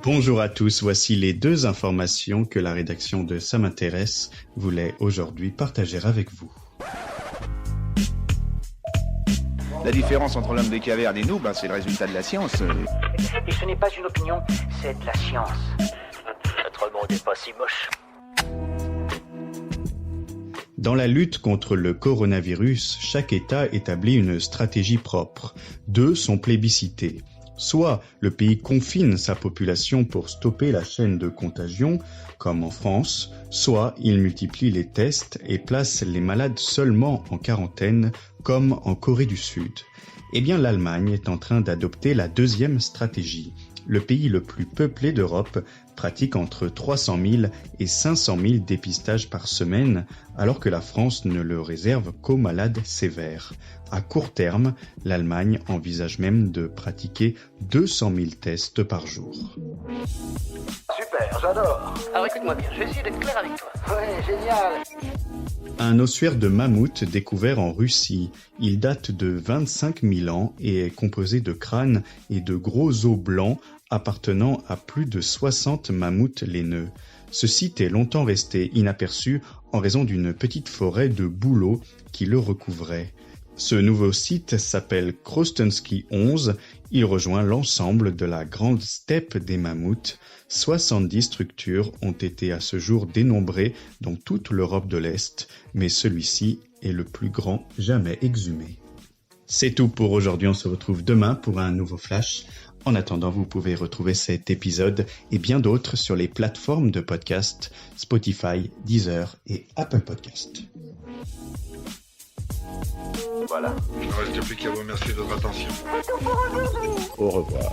Bonjour à tous, voici les 2 informations que la rédaction de Ça m'intéresse voulait aujourd'hui partager avec vous. La différence entre l'homme des cavernes et nous, c'est le résultat de la science. Et ce n'est pas une opinion, c'est de la science. Notre monde n'est pas si moche. Dans la lutte contre le coronavirus, chaque État établit une stratégie propre. 2 sont plébiscités. Soit le pays confine sa population pour stopper la chaîne de contagion, comme en France, soit il multiplie les tests et place les malades seulement en quarantaine, comme en Corée du Sud. Eh bien, l'Allemagne est en train d'adopter la 2e stratégie. Le pays le plus peuplé d'Europe pratique entre 300 000 et 500 000 dépistages par semaine, alors que la France ne le réserve qu'aux malades sévères. À court terme, l'Allemagne envisage même de pratiquer 200 000 tests par jour. Super, j'adore. Alors écoute-moi bien, je vais essayer d'être clair avec toi. Ouais, génial. Un ossuaire de mammouth découvert en Russie. Il date de 25 000 ans et est composé de crânes et de gros os blancs appartenant à plus de 60 mammouths laineux. Ce site est longtemps resté inaperçu en raison d'une petite forêt de bouleaux qui le recouvrait. Ce nouveau site s'appelle Krostensky 11. Il rejoint l'ensemble de la grande steppe des mammouths. 70 structures ont été à ce jour dénombrées dans toute l'Europe de l'Est, mais celui-ci est le plus grand jamais exhumé. C'est tout pour aujourd'hui, on se retrouve demain pour un nouveau flash. En attendant, vous pouvez retrouver cet épisode et bien d'autres sur les plateformes de podcast Spotify, Deezer et Apple Podcast. Voilà. Il ne reste plus qu'à vous remercier de votre attention. Au revoir.